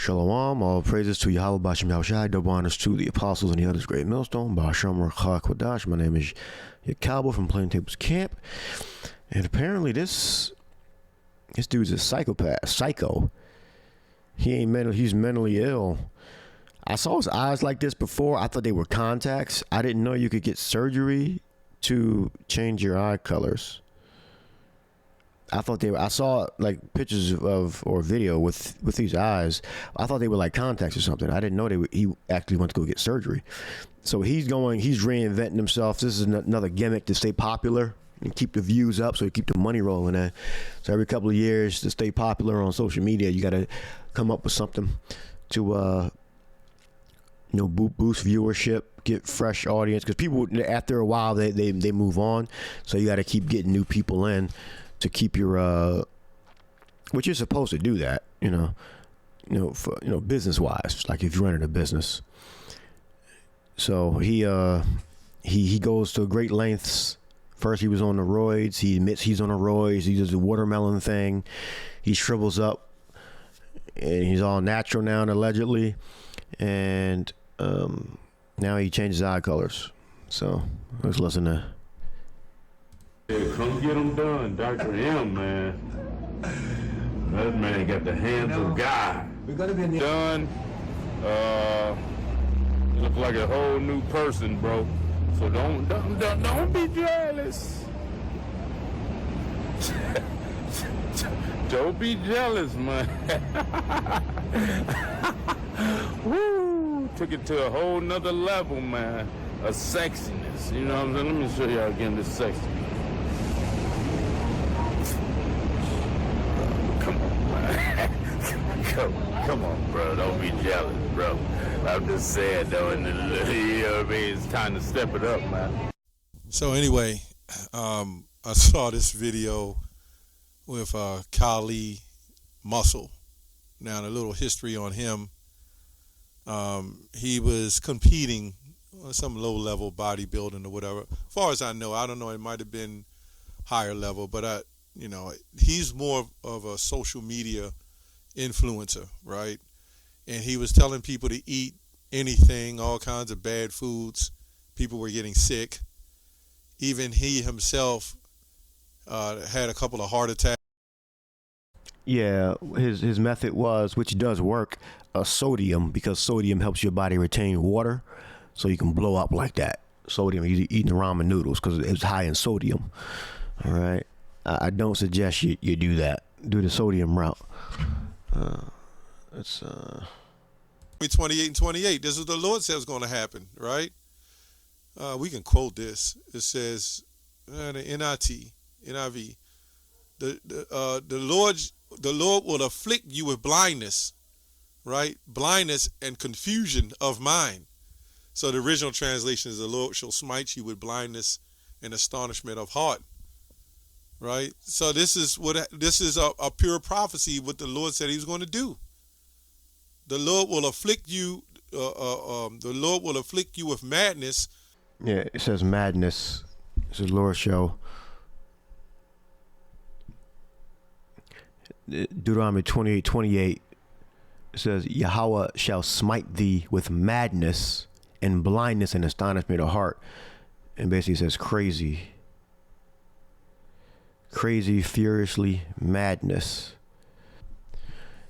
Shalom, all praises to Yahweh Bashem Yahushai, double honors to the apostles and the others, great Millstone, Bashem Rachakwadash. My name is Cowboy from Plaintables Camp, and apparently this dude's a psycho. He's mentally ill. I saw his eyes like this before. I thought they were contacts. I didn't know you could get surgery to change your eye colors. I saw like pictures of or video with these eyes. I thought they were like contacts or something. I didn't know he actually went to go get surgery. So he's reinventing himself. This is another gimmick to stay popular and keep the views up, so you keep the money rolling in. So every couple of years to stay popular on social media, you got to come up with something to boost viewership, get fresh audience, because people after a while they move on. So you got to keep getting new people in to keep your which you're supposed to do that, business wise, like if you're running a business. So he goes to great lengths. First he was on the roids. He admits he's on the roids. He does the watermelon thing. He shrivels up, and he's all natural now, allegedly. And now he changes eye colors. So let's listen to. Yeah, come get him done, Dr. M, man. That man got the hands of God. We're gonna be done. Look like a whole new person, bro. So don't be jealous. Don't be jealous, man. Woo! Took it to a whole nother level, man. A sexiness. You know what I'm saying? Let me show y'all again this sexiness. Come on, bro. Don't be jealous, bro. I'm just saying, though, you know what I mean? It's time to step it up, man. So anyway, I saw this video with Kali Muscle. Now, a little history on him. He was competing on some low-level bodybuilding or whatever. As far as I don't know, it might have been higher level, but he's more of a social media influencer, right? And he was telling people to eat anything, all kinds of bad foods. People were getting sick. Even he himself had a couple of heart attacks. Yeah, his method was, which does work, sodium, because sodium helps your body retain water, so you can blow up like that. Sodium, you're eating the ramen noodles because it's high in sodium. All right, I don't suggest you do that. Do the sodium route. It's 28 and 28. This is what the Lord says is going to happen, right? We can quote this. It says, the NIV, the Lord will afflict you with blindness, right? Blindness and confusion of mind. So the original translation is, the Lord shall smite you with blindness and astonishment of heart, right? So this is a pure prophecy, what the Lord said he was going to do. The Lord will afflict you. The Lord will afflict you with madness. Yeah, it says madness. This is Lord's show. Deuteronomy 28:28 says, Yahweh shall smite thee with madness and blindness and astonishment of heart. And basically says crazy, furiously, madness.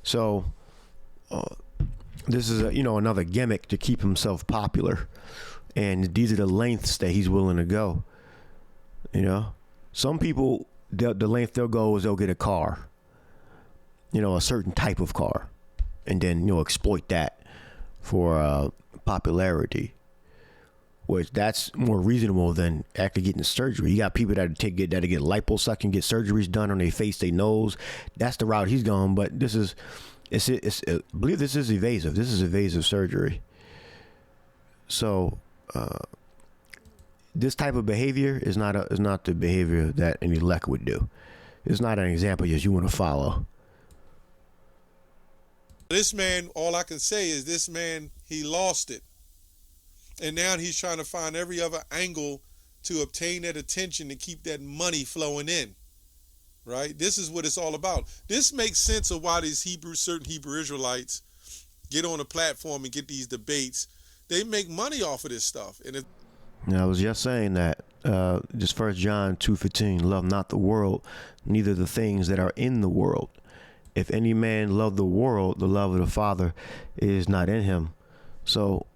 So this is another gimmick to keep himself popular, and these are the lengths that he's willing to go. Some people, the length they'll go is they'll get a car, a certain type of car, and then exploit that for popularity, which that's more reasonable than actually getting surgery. You got people that get liposuction, get surgeries done on their face, their nose. That's the route he's going. But this is, I believe this is evasive. This is evasive surgery. So this type of behavior is not the behavior that an elect would do. It's not an example that you want to follow. This man, all I can say is this man, he lost it. And now he's trying to find every other angle to obtain that attention and keep that money flowing in. Right? This is what it's all about. This makes sense of why these certain Hebrew Israelites get on a platform and get these debates. They make money off of this stuff. And I was just saying that, just 1 John 2:15, love not the world, neither the things that are in the world. If any man love the world, the love of the Father is not in him. So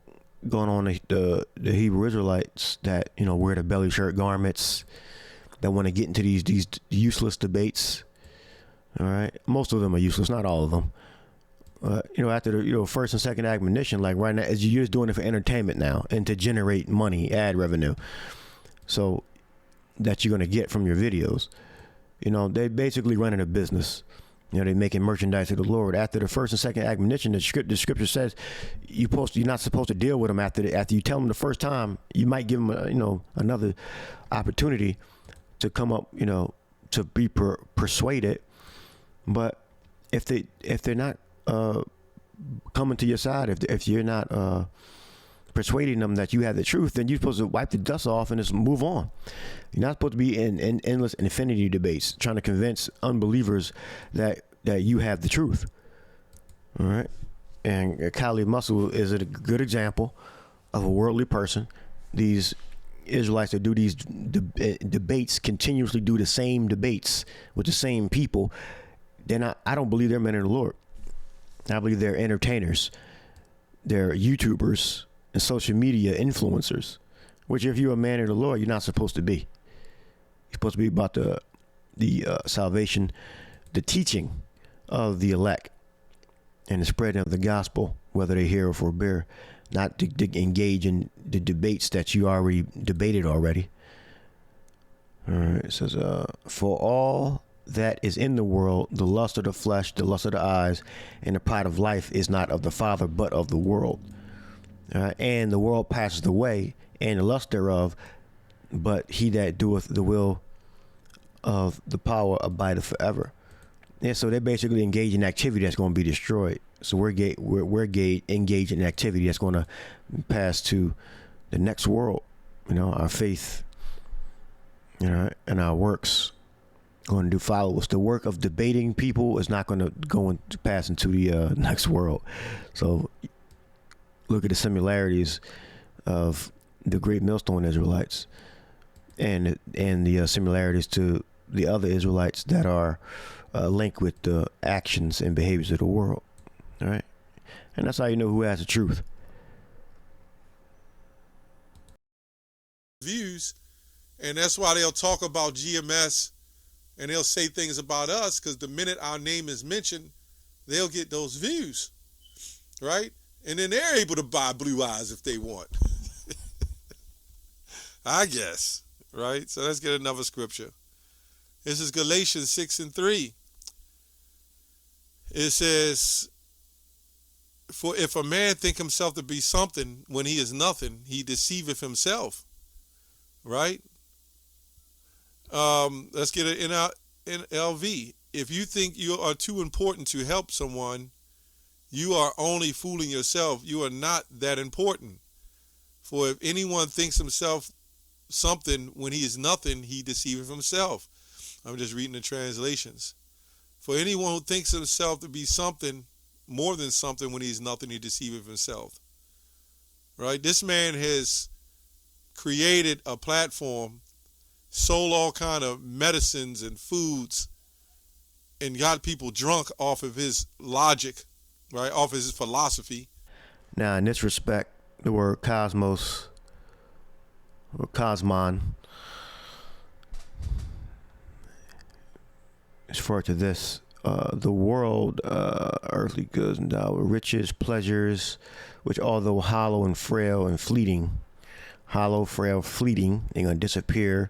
going on the Hebrew Israelites that, wear the belly shirt garments, that want to get into these useless debates. All right. Most of them are useless, not all of them. After the first and second admonition, like right now, you're just doing it for entertainment now and to generate money, ad revenue, so that you're going to get from your videos. They basically running a business. They're making merchandise of the Lord. After the first and second admonition, the scripture says you're not supposed to deal with them after you tell them the first time. You might give them another opportunity to come up, to be persuaded. But if they're not coming to your side, if you're not persuading them that you have the truth, then you're supposed to wipe the dust off and just move on. You're not supposed to be in endless infinity debates trying to convince unbelievers that you have the truth. All right. And Khalid Muscle is a good example of a worldly person. These Israelites that do these debates continuously do the same debates with the same people. I don't believe they're men of the Lord. I believe they're entertainers. They're YouTubers and social media influencers, which if you're a man of the Lord, you're not supposed to be. You're supposed to be about the salvation, the teaching of the elect, and the spreading of the gospel, whether they hear or forbear, not to engage in the debates that you already debated already. All right, it says, for all that is in the world, the lust of the flesh, the lust of the eyes, and the pride of life is not of the Father, but of the world. And the world passes away, and the lust thereof, but he that doeth the will of the power abideth forever. And so they're basically engaged in activity that's going to be destroyed. So we're engaged in activity that's going to pass to the next world. Our faith, and our works going to follow us. The work of debating people is not going to pass into the next world. So look at the similarities of the great Millstone Israelites and the similarities to the other Israelites that are linked with the actions and behaviors of the world. All right. And that's how you know who has the truth. Views, and that's why they'll talk about GMS and they'll say things about us, because the minute our name is mentioned, they'll get those views, right? And then they're able to buy blue eyes if they want. I guess, right? So let's get another scripture. This is Galatians 6:3. It says, for if a man think himself to be something when he is nothing, he deceiveth himself, right? Let's get it in LV. If you think you are too important to help someone, you are only fooling yourself. You are not that important. For if anyone thinks himself something when he is nothing, he deceiveth himself. I'm just reading the translations. For anyone who thinks himself to be something, more than something when he's nothing, he deceiveth himself. Right? This man has created a platform, sold all kind of medicines and foods, and got people drunk off of his logic, right? Off of his philosophy. Now, in this respect, the word cosmos or cosmon is referred to this, the world, earthly goods and riches, pleasures, which although hollow and frail and fleeting, hollow, frail, fleeting, they're going to disappear.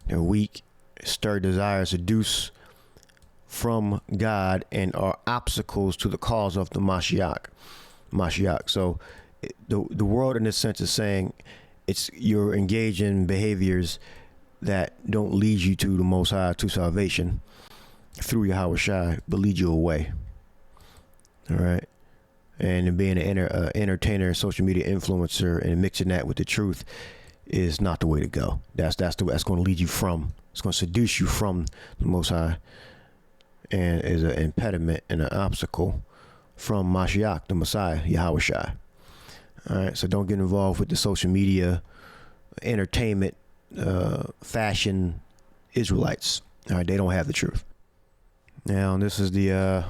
They're weak, stir desires, seduce from God, and are obstacles to the cause of the Mashiach. So the world in this sense is saying you're engaged in behaviors that don't lead you to the Most High, to salvation through Yahweh Shai, but lead you away. All right. And being an entertainer, social media influencer, and mixing that with the truth is not the way to go. That's going to lead you from. It's going to seduce you from the Most High, and is an impediment and an obstacle from Mashiach, the Messiah, Yahushua. All right, so don't get involved with the social media, entertainment, fashion Israelites. All right, they don't have the truth. Now, this is the, I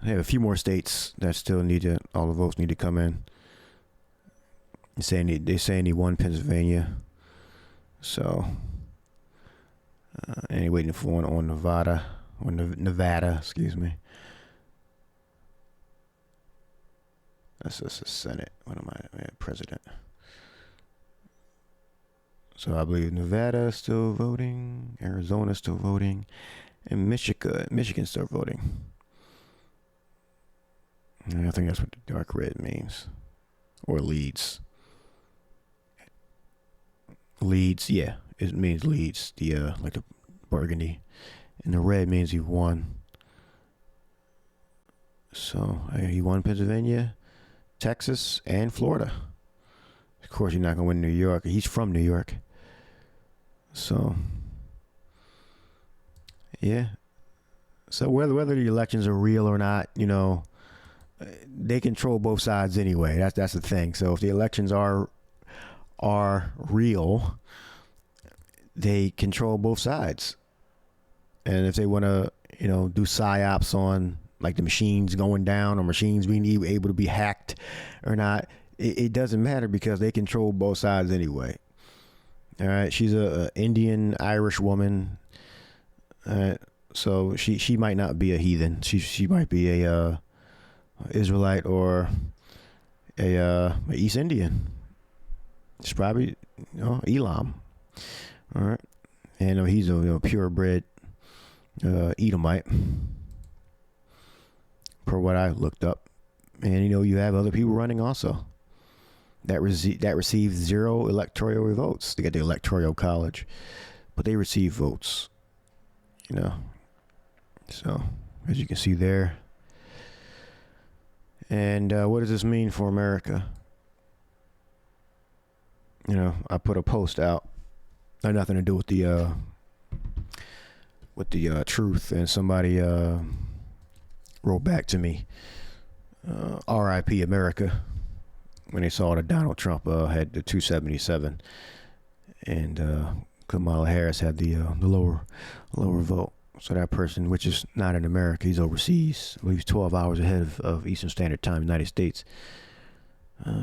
have a few more states that still need to, all the votes need to come in. They're saying they won Pennsylvania. So, and they're waiting for one on Nevada, excuse me. That's just the Senate. What am I? President. So I believe Nevada is still voting, Arizona is still voting, and Michigan's still voting. And I think that's what the dark red means, or leads. Leads, yeah, it means leads. The like the burgundy, and the red means he won. So he won Pennsylvania, Texas, and Florida. Of course, you're not gonna win New York. He's from New York. So, yeah. So whether the elections are real or not, you know, they control both sides anyway. That's the thing. So if the elections are real, they control both sides. And if they want to, you know, do psyops on like the machines going down or machines being able to be hacked or not, it doesn't matter because they control both sides anyway. All right, she's a Indian Irish woman. So she might not be a heathen. She might be a Israelite or a East Indian. She's probably, you know, Elam. All right, and he's a purebred Edomite, per what I looked up. And you know, you have other people running also that receive 0 electoral votes. They get the electoral college, but they receive votes. You know, so as you can see there. And what does this mean for America? You know, I put a post out. Had nothing to do with the truth, and somebody wrote back to me, R.I.P. America, when they saw that Donald Trump had the 277, and Kamala Harris had the lower vote. So that person, which is not in America, he's overseas. I believe he's 12 hours ahead of Eastern Standard Time, United States.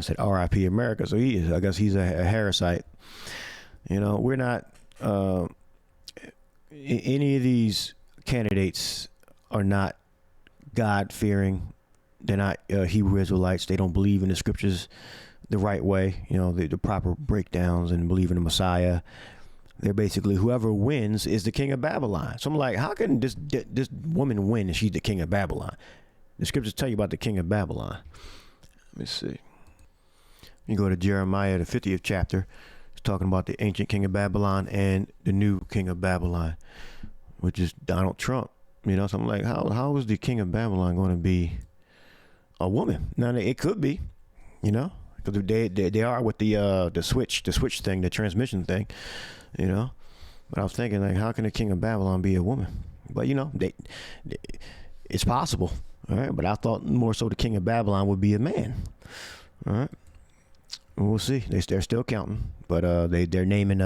Said R.I.P. America. So he is. I guess he's a Harrisite. You know, we're not. Any of these candidates are not God-fearing. They're not Hebrew Israelites. They don't believe in the scriptures the right way. You know, the proper breakdowns, and believe in the Messiah. They're basically, whoever wins is the king of Babylon. So I'm like, how can this woman win if she's the king of Babylon? The scriptures tell you about the king of Babylon. Let me see. You go to Jeremiah, the 50th chapter. It's talking about the ancient king of Babylon and the new king of Babylon, which is Donald Trump. You know, so I'm like, how is the king of Babylon going to be a woman? Now, it could be, you know, because they are with the switch thing, the transmission thing. You know, but I was thinking, like, how can the king of Babylon be a woman? But you know, it's possible. All right, but I thought more so the king of Babylon would be a man. All right, we'll see. They're still counting, but they're naming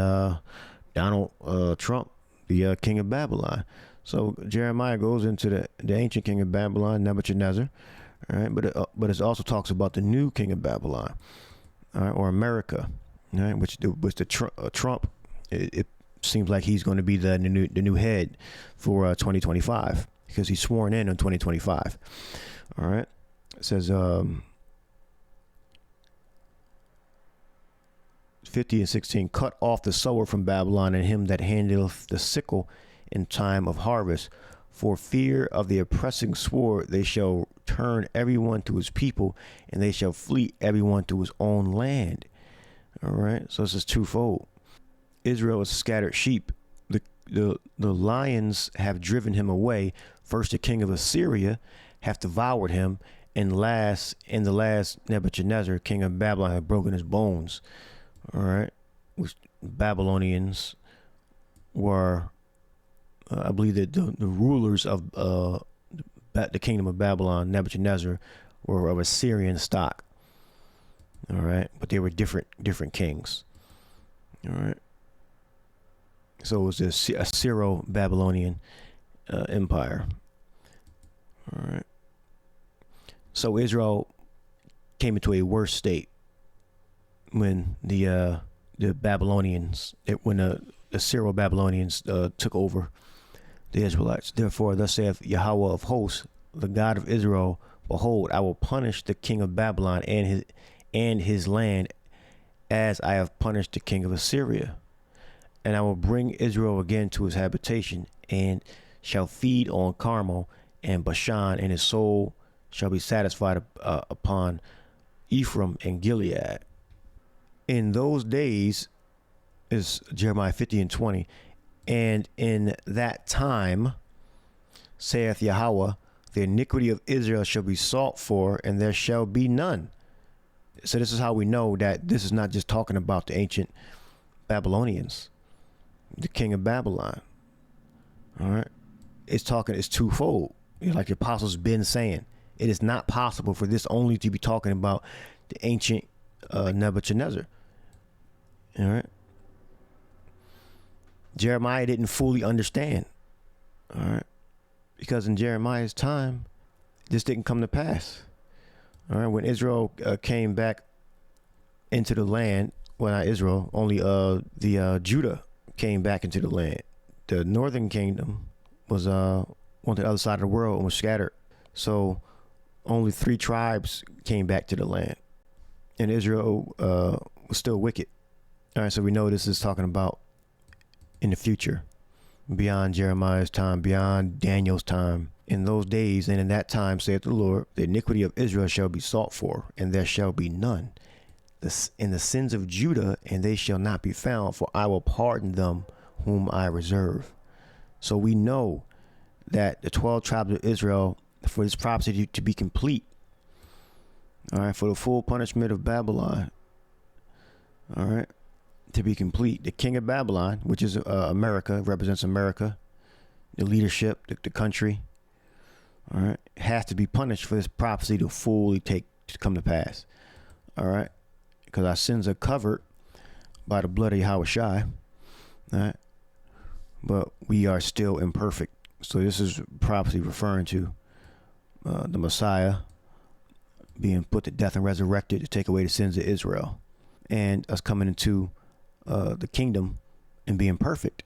Donald Trump the king of Babylon. So Jeremiah goes into the ancient king of Babylon, Nebuchadnezzar. All right, but it also talks about the new king of Babylon, all right, or America, all right, which the Trump. It seems like he's going to be the new head for 2025 because he's sworn in 2025. All right. It says 50 and 16, cut off the sower from Babylon and him that handleth the sickle in time of harvest. For fear of the oppressing sword, they shall turn everyone to his people, and they shall flee everyone to his own land. All right. So this is twofold. Israel is scattered sheep. The lions have driven him away. First, the king of Assyria have devoured him, and the last Nebuchadnezzar, king of Babylon, have broken his bones. All right, which Babylonians were, I believe that the rulers of the kingdom of Babylon, Nebuchadnezzar, were of Assyrian stock. All right, but they were different kings. All right. So it was a Syro-Babylonian empire. All right. So Israel came into a worse state when the Babylonians, when the Syro-Babylonians took over the Israelites. Therefore, thus saith Yahweh of hosts, the God of Israel, behold, I will punish the king of Babylon and his land as I have punished the king of Assyria. And I will bring Israel again to his habitation, and shall feed on Carmel and Bashan, and his soul shall be satisfied upon Ephraim and Gilead. In those days, is Jeremiah 50:20, and in that time, saith Yahweh, the iniquity of Israel shall be sought for, and there shall be none. So this is how we know that this is not just talking about the ancient Babylonians, the king of Babylon. All right. It's twofold. Like the apostles been saying, it is not possible for this only to be talking about the ancient Nebuchadnezzar. All right. Jeremiah didn't fully understand. All right. Because in Jeremiah's time, this didn't come to pass. All right. When Israel came back into the land, well, not Israel, only the Judah came back into the land. The northern kingdom was on the other side of the world and was scattered. So only 3 tribes came back to the land, and Israel was still wicked. All right, so we know this is talking about in the future, beyond Jeremiah's time, beyond Daniel's time. In those days and in that time, saith the Lord, the iniquity of Israel shall be sought for, and there shall be none. In the sins of Judah, and they shall not be found, for I will pardon them whom I reserve. So we know that the 12 tribes of Israel, for this prophecy to be complete, all right, for the full punishment of Babylon, all right, to be complete, the king of Babylon, which is America, represents America, the leadership, the country, all right, has to be punished for this prophecy to fully to come to pass. All right, because our sins are covered by the blood of Yahushua, all right, but we are still imperfect. So this is prophecy referring to the Messiah being put to death and resurrected to take away the sins of Israel, and us coming into the kingdom and being perfect,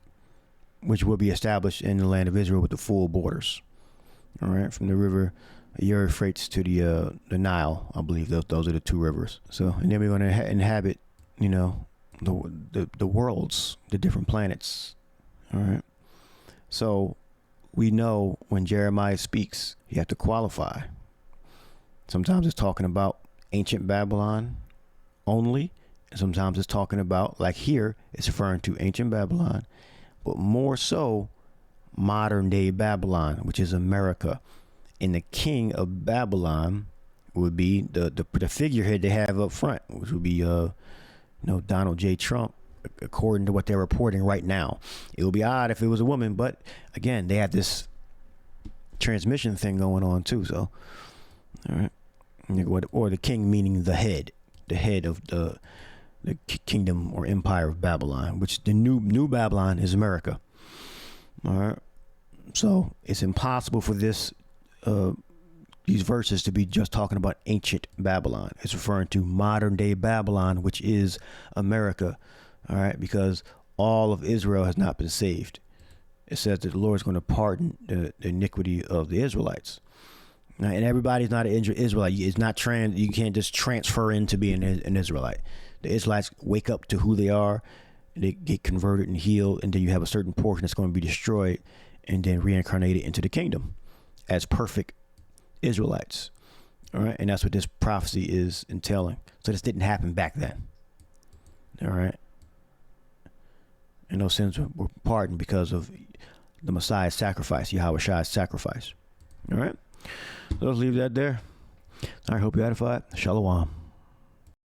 which will be established in the land of Israel with the full borders. All right, from the river Euphrates to the Nile, I believe those are the 2 rivers. So, and then we're going to inhabit, the worlds, the different planets. All right, so we know when Jeremiah speaks, you have to qualify. Sometimes it's talking about ancient Babylon only. And sometimes it's talking about, like here, it's referring to ancient Babylon, but more so modern day Babylon, which is America. And the king of Babylon would be the figurehead they have up front, which would be Donald J. Trump, according to what they're reporting right now. It would be odd if it was a woman, but again, they have this transmission thing going on too. So, all right, or the king meaning the head of the kingdom or empire of Babylon, which the new Babylon is America. All right, so it's impossible for these verses to be just talking about ancient Babylon. It's referring to modern day Babylon, which is America. All right, because all of Israel has not been saved. It says that the Lord is going to pardon the iniquity of the Israelites. Now, and everybody's not an Israelite. It's not you can't just transfer into being an Israelite. The Israelites wake up to who they are, they get converted and healed, and then you have a certain portion that's going to be destroyed and then reincarnated into the kingdom as perfect Israelites. All right, and that's what this prophecy is entailing. So this didn't happen back then. All right. And those sins were pardoned because of the Messiah's sacrifice, Yahushua's sacrifice. All right. So let's leave that there. I hope you edified. Shalom.